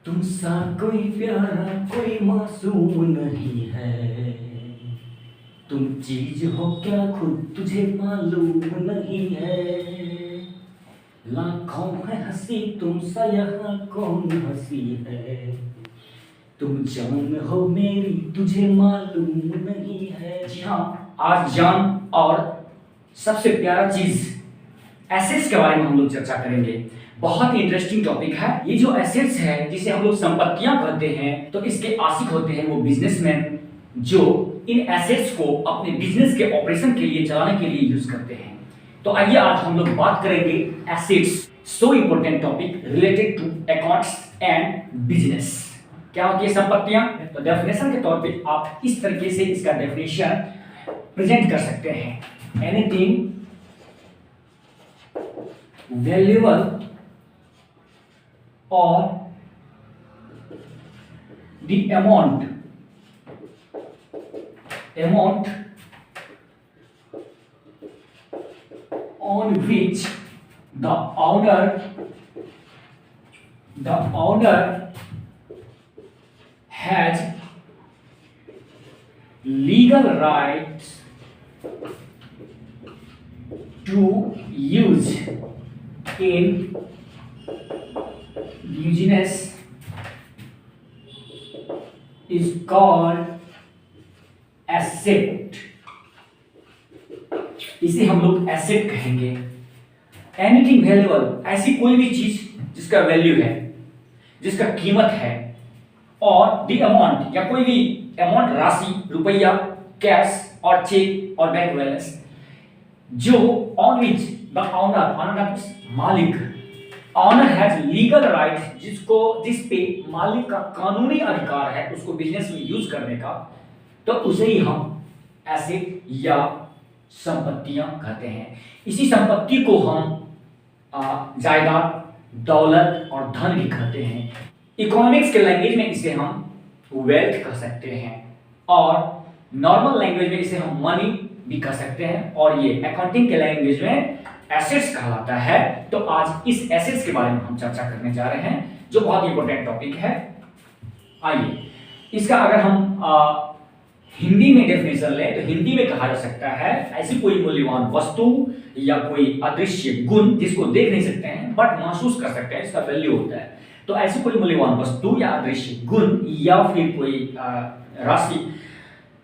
तुम सा कोई प्यारा कोई मासूम नहीं है। तुम चीज हो क्या खुद तुझे मालूम नहीं है। लाखों है हंसी तुम सा यहाँ कौन हंसी है। तुम जान हो मेरी तुझे मालूम नहीं है। जी हाँ, आज जान और सबसे प्यारा चीज एसेट्स के बारे में हम लोग चर्चा करेंगे। बहुत ही इंटरेस्टिंग टॉपिक है। ये जो एसेट्स है जिसे हम लोग संपत्तियां कहते हैं, तो इसके आशिक होते हैं वो बिजनेसमैन जो इन एसेट्स को अपने बिजनेस के ऑपरेशन के लिए चलाने के लिए यूज करते हैं। तो आइए आज हम लोग बात करेंगे assets, so important topic related to accounts and business. क्या होती है संपत्तियां? तो डेफिनेशन के तौर पे आप इस तरीके से इसका डेफिनेशन प्रेजेंट कर सकते हैं। Anything valuable or the amount on which the owner has legal rights to use in business is called asset। इसे हम लोग एसेट कहेंगे। एनीथिंग वैल्यूएबल, ऐसी कोई भी चीज जिसका वैल्यू है, जिसका कीमत है, और द अमाउंट या कोई भी अमाउंट, राशि, रुपया, कैश और चेक और बैंक बैलेंस, जो ऑन विच द ऑनर मालिक, ऑनर हैज लीगल राइट, जिस पे मालिक का कानूनी अधिकार है उसको बिजनेस में यूज करने का, तो उसे ही हम एसेट या संपत्तियां कहते हैं। इसी संपत्ति को हम जायदाद, दौलत और धन भी कहते हैं। इकोनॉमिक्स के लैंग्वेज में इसे हम वेल्थ कह सकते हैं और नॉर्मल लैंग्वेज में इसे हम मनी भी कह सकते हैं, और ये अकाउंटिंग के लैंग्वेज में एसेट्स कहलाता है। तो आज इस एसेट्स के बारे में हम चर्चा करने जा रहे हैं, जो बहुत इंपॉर्टेंट टॉपिक है। आइए इसका अगर हम हिंदी में डेफिनेशन लें तो हिंदी में कहा जा सकता है ऐसी कोई मूल्यवान वस्तु या कोई अदृश्य गुण जिसको देख नहीं सकते हैं बट महसूस कर सकते हैं, इसका वैल्यू होता है। तो ऐसी कोई मूल्यवान वस्तु या अदृश्य गुण या फिर कोई राशि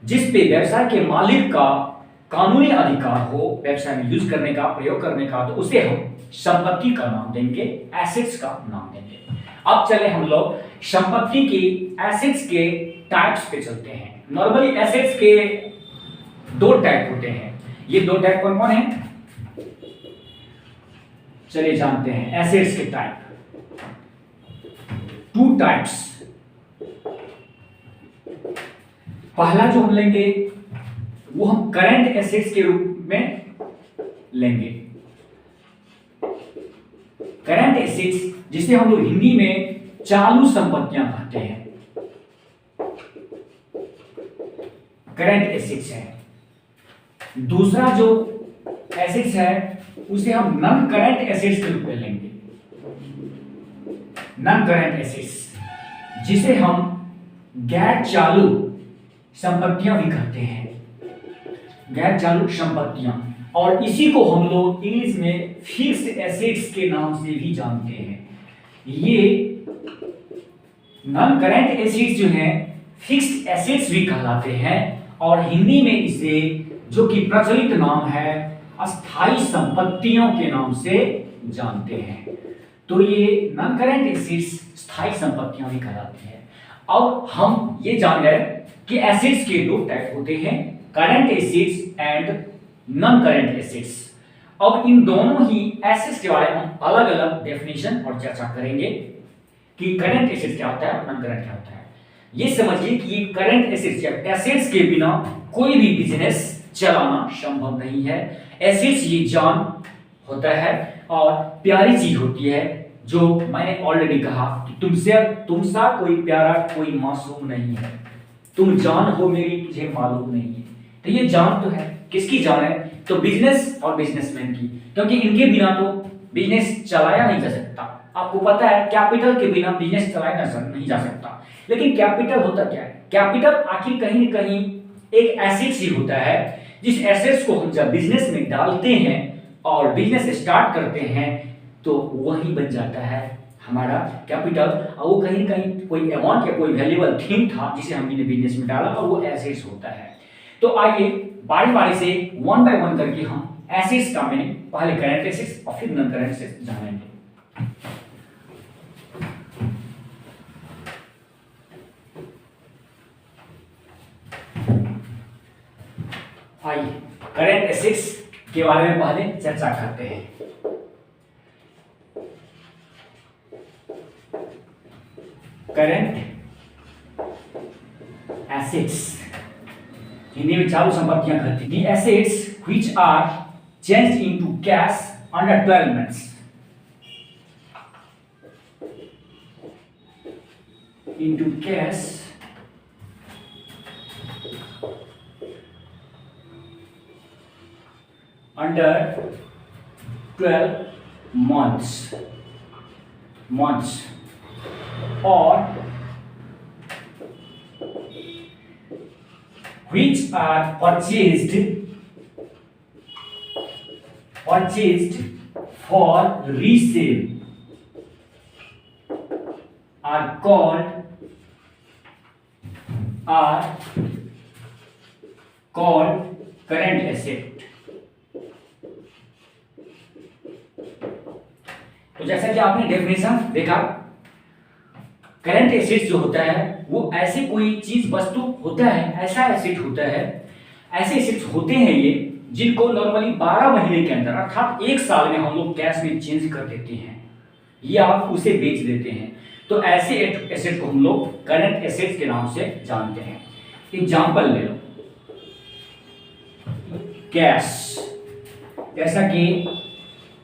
जिस पे व्यवसाय के मालिक का कानूनी अधिकार हो व्यवसाय में यूज करने का, प्रयोग करने का, तो उसे हम संपत्ति का नाम देंगे, एसेट्स का नाम देंगे। अब चले हम लोग संपत्ति के एसेट्स के टाइप्स पे चलते हैं। नॉर्मली एसेट्स के दो टाइप होते हैं। ये दो टाइप कौन कौन है, चलिए जानते हैं एसेट्स के टाइप। Two types. पहला जो हम लेंगे वो हम करंट एसेट्स के रूप में लेंगे। करंट एसेट्स जिसे हम लोग हिंदी में चालू संपत्तियां कहते हैं, करंट एसेट्स है। दूसरा जो एसेट्स है उसे हम नॉन करंट एसेट्स के रूप में लेंगे। नॉन करंट एसेट्स जिसे हम गैर चालू संपत्तियां भी कहते हैं, गैर चालू संपत्तियां, और इसी को हम लोग इंग्लिश में फिक्स्ड एसेट्स के नाम से भी जानते हैं। ये नॉन करंट एसेट्स जो हैं फिक्स्ड एसेट्स भी कहलाते हैं, और हिंदी में इसे जो कि प्रचलित नाम है अस्थाई संपत्तियों के नाम से जानते हैं। तो ये नॉन करंट एसेट्स स्थायी संपत्तियां भी कहलाती हैं। अब हम ये जान गए कि एसेट्स के दो टाइप होते हैं, current assets and non current assets. अब इन दोनों ही एसेट्स के बारे में हम अलग अलग डेफिनेशन और चर्चा करेंगे कि करंट एसेट्स क्या होता है और नॉन करंट क्या होता है। ये समझिए कि ये करंट एसेट्स या एसेट्स के बिना कोई भी बिजनेस चलाना संभव नहीं है। एसेट्स ये जान होता है और प्यारी चीज होती है, जो मैंने ऑलरेडी कहा कि तुमसा कोई प्यारा कोई मासूम नहीं है। तुम जान हो मेरी तुझे मालूम नहीं है। तो ये जान तो है, किसकी जान है? तो बिजनेस और बिजनेसमैन की, क्योंकि इनके बिना तो बिजनेस चलाया नहीं जा सकता। आपको पता है कैपिटल के बिना बिजनेस चलाया नहीं जा सकता। लेकिन कैपिटल होता क्या है? कैपिटल आखिर कहीं न कहीं एक एसेट्स ही होता है, जिस एसेट्स को हम जब बिजनेस में डालते हैं और बिजनेस स्टार्ट करते हैं तो वही बन जाता है हमारा कैपिटल, और वो कहीं न कहीं कोई अमाउंट या कोई वैल्यूएबल थिंग था जिसे हमने बिजनेस में डाला और वो एसेट्स होता है। तो आइए बारी बारी से वन बाय वन करके हम एसेट्स का मीनिंग, पहले करंट एसेट्स और फिर नॉन करंट एसेट्स जानेंगे। आइए करंट एसेट्स के बारे में पहले चर्चा करते हैं। करंट एसेट्स हिंदी में चालू संपत्तियां कहते हैं। The assets which are changed into cash under 12 months. Into cash under 12 months or which are purchased for resale are called current asset। तो जैसा कि आपने डेफिनेशन देखा, करंट एसेट्स जो होता है वो ऐसे कोई चीज वस्तु होता है, ऐसा एसेट होता है, ऐसे एसेट्स होते हैं ये जिनको नॉर्मली 12 महीने के अंदर अर्थात 1 साल में हम लोग कैश में चेंज कर देते हैं या आप उसे बेच देते हैं। तो ऐसे एसेट को हम लोग करंट एसेट्स के नाम से जानते हैं। एग्जांपल ले लो, कैश, जैसा कि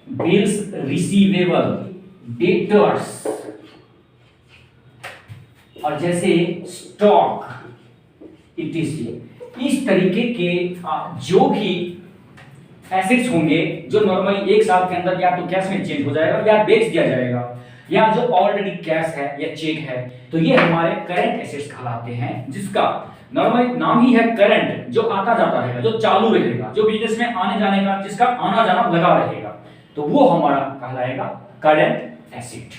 बिल्स रिसीवेबल, डेटर्स, और जैसे स्टॉक, इटीसी। इस तरीके के जो भी एसेट्स होंगे जो नॉर्मली 1 साल के अंदर या तो कैश में चेंज हो जाएगा या बेच दिया जाएगा, या जो ऑलरेडी कैश है या चेक है, तो ये हमारे करंट एसेट्स कहलाते हैं, जिसका नॉर्मली नाम ही है करंट, जो आता जाता रहेगा, जो चालू रहेगा, जो बिजनेस में आने जाने का, जिसका आना जाना लगा रहेगा, तो वो हमारा कहलाएगा करंट एसेट।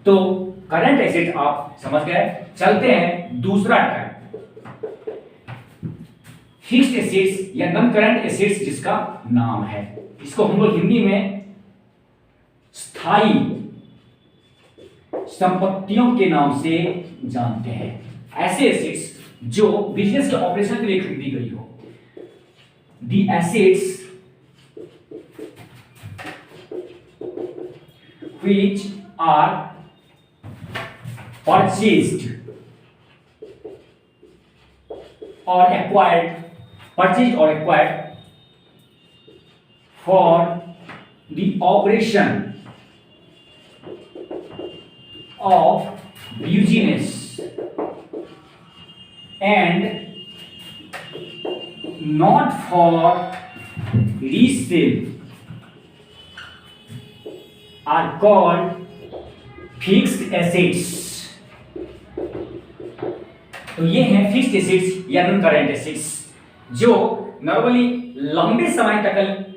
तो करंट एसेट आप समझ गए। चलते हैं दूसरा टाइप, फिक्स्ड एसेट्स या नॉन करंट एसेट्स जिसका नाम है, इसको हम लोग हिंदी में स्थायी संपत्तियों के नाम से जानते हैं। ऐसे एसेट्स जो बिजनेस के ऑपरेशन के लिए खरीदी गई हो। The assets which are purchased or acquired for the operation of business and not for resale are called fixed assets। तो ये हैं फिक्स्ड एसेट्स या नॉन करंट एसेट्स, जो नॉर्मली लंबे समय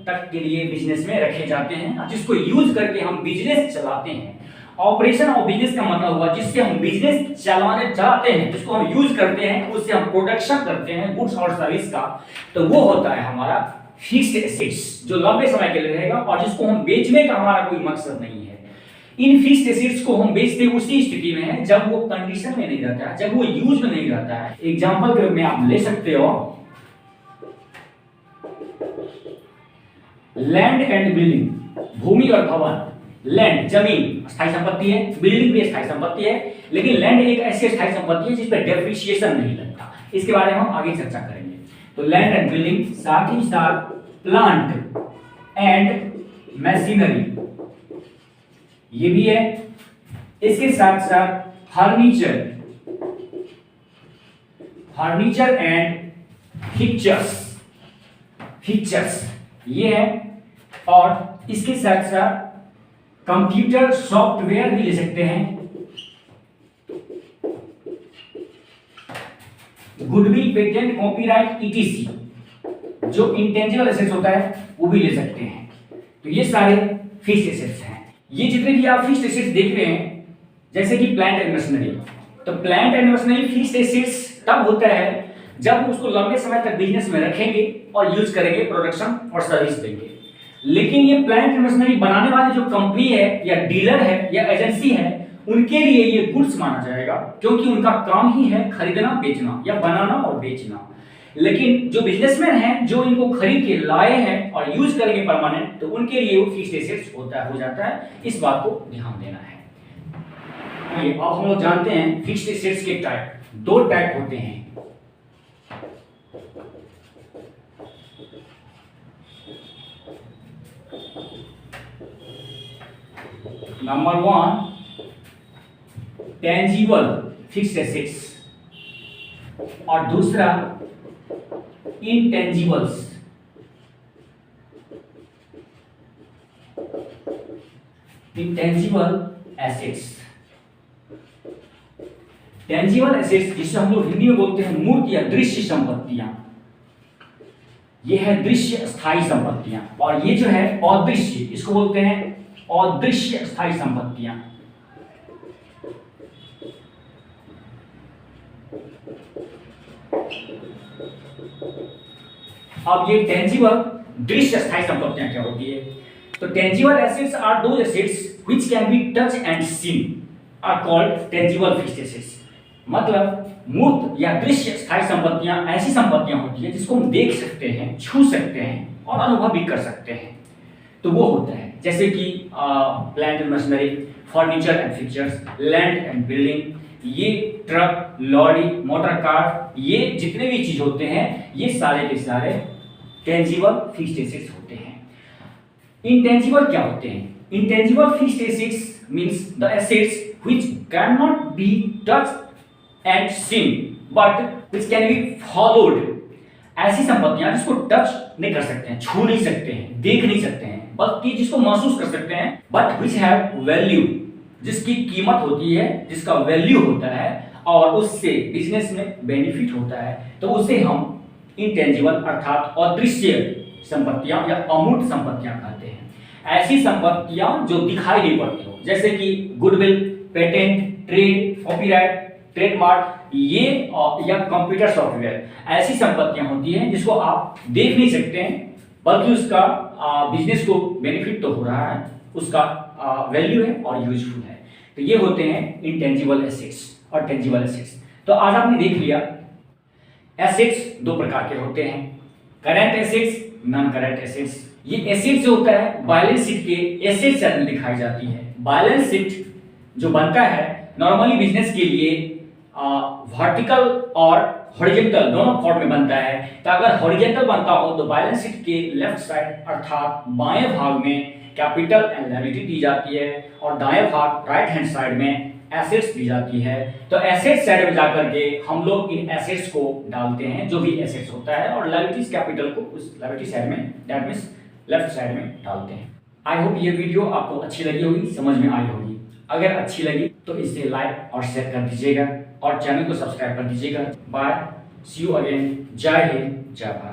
तक के लिए बिजनेस में रखे जाते हैं, जिसको यूज करके हम बिजनेस चलाते हैं। ऑपरेशन ऑफ बिजनेस का मतलब हुआ जिससे हम बिजनेस चलाने चाहते हैं, जिसको हम यूज करते हैं, उससे हम प्रोडक्शन करते हैं गुड्स और सर्विस का, तो वो होता है हमारा फिक्स्ड एसेट्स, जो लंबे समय के लिए रहेगा और जिसको हम बेचने का हमारा कोई मकसद नहीं है। इन फिक्स्ड एसेट्स को हम बेचते उसी स्थिति में है जब वो कंडीशन में नहीं रहता है, जब वो यूज में नहीं रहता है। एग्जांपल के रूप में आप ले सकते हो लैंड एंड बिल्डिंग, भूमि और भवन। लैंड जमीन स्थायी संपत्ति है, बिल्डिंग भी स्थायी संपत्ति है, लेकिन लैंड एक ऐसी स्थायी संपत्ति है जिस पर डेप्रिसिएशन नहीं लगता। इसके बारे में हम आगे चर्चा करेंगे। तो लैंड एंड बिल्डिंग, साथ ही साथ प्लांट एंड मशीनरी, ये भी है। इसके साथ साथ फर्नीचर एंड फिक्चर्स ये है। और इसके साथ साथ कंप्यूटर सॉफ्टवेयर भी ले सकते हैं, गुडविल, पेटेंट, कॉपीराइट, ईटीसी, जो इंटेंजिबल एसेट्स होता है वो भी ले सकते हैं। तो ये सारे फिक्स्ड एसेट्स हैं। ये जितने भी आप फिक्स्ड एसेट्स देख रहे हैं, जैसे कि प्लांट एंड मशीनरी, तो plant and machinery fixed assets तब होता है जब उसको लंबे समय तक बिजनेस में रखेंगे और यूज करेंगे, प्रोडक्शन और सर्विस देंगे। लेकिन ये प्लांट एंड मशीनरी बनाने वाली जो कंपनी है या डीलर है या एजेंसी है, उनके लिए ये गुड्स माना जाएगा, क्योंकि उनका काम ही है खरीदना, बेचना या बनाना और बेचना। लेकिन जो बिजनेसमैन हैं, जो इनको खरीद के लाए हैं और यूज करेंगे परमानेंट, तो उनके लिए वो फिक्स्ड एसेट्स हो जाता है। इस बात को ध्यान देना है। आइए अब हम लोग जानते हैं फिक्स्ड एसेट्स के टाइप। दो टाइप होते हैं। नंबर 1, टेंजिबल फिक्स्ड एसेट्स, और दूसरा intangibles. Intangible assets, tangible assets जिसे हम लोग हिंदी में बोलते हैं मूर्त या दृश्य संपत्तियां, ये है दृश्य स्थायी संपत्तियां। और ये जो है अदृश्य, इसको बोलते हैं अदृश्य स्थायी संपत्तियां। अब ये टेंजिबल दृश्य स्थायी संपत्तियां क्या होती है? तो tangible assets are those assets which can be touch and seen are called tangible fixed assets. मतलब मूर्त या दृश्य स्थायी संपत्तियां ऐसी संपत्तियां होती है जिसको हम देख सकते हैं, छू सकते हैं और अनुभव भी कर सकते हैं। तो वो होता है जैसे कि plant and machinery, furniture and fixtures, land and building, ये ट्रक, लॉरी, मोटर कार, ये जितने भी चीज होते हैं, ये सारे के सारे टेंजिबल फिक्स्ड एसेट्स होते हैं। इंटेंजिबल क्या होते हैं? Intangible fixed assets means the assets which can not be touched and seen but which can be followed. ऐसी संपत्तियां जिसको टच नहीं कर सकते हैं, छू नहीं सकते हैं, देख नहीं सकते हैं, बल्कि जिसको महसूस कर सकते हैं, बट व्हिच हैव वैल्यू, जिसकी कीमत होती है, जिसका वैल्यू होता है और उससे बिजनेस में बेनिफिट होता है, तो उसे हम इंटेंजिबल अर्थात अदृश्य संपत्तियां या अमूर्त संपत्तियां कहते हैं। ऐसी संपत्तियां जो दिखाई नहीं पड़ती हो, जैसे कि goodwill, patent, trade, copyright, trademark, ये या कंप्यूटर सॉफ्टवेयर, ऐसी संपत्तियां होती हैं जिसको आप देख नहीं सकते हैं, बल्कि उसका बिजनेस को बेनिफिट तो हो रहा है, उसका वैल्यू है और यूजफुल है। तो ये होते हैं इंटेंजिबल एसेट्स और टेंजिबल एसेट्स। तो आज आपने देख लिया एसेट्स दो प्रकार के होते हैं, current assets, non current assets. ये एसेट्स जो होता है बैलेंस शीट के एसेट साइड में दिखाई जाती है। बैलेंस शीट जो बनता है नॉर्मली बिजनेस के लिए वर्टिकल और हॉरिजॉन्टल दोनों फॉर्म में बनता है। तो अगर हॉरिजॉन्टल बनता हो तो बैलेंस शीट के लेफ्ट साइड अर्थात बाएं भाग में कैपिटल एंड लायबिलिटी दी जाती है और दाएं भाग राइट हैंड साइड में एसेट्स दी जाती है। तो एसेट्स साइड में जाकर के हम लोग इन एसेट्स को डालते हैं, जो भी एसेट्स होता है, और लायबिलिटीज कैपिटल को उस लायबिलिटी साइड में, दैट मींस लेफ्ट साइड में डालते हैं। आई होप ये वीडियो आपको अच्छी लगी होगी, समझ में आई होगी। अगर अच्छी लगी तो इसे लाइक और शेयर कर दीजिएगा और चैनल को सब्सक्राइब कर दीजिएगा। Bye, see you again. जय हिंद, जय भारत।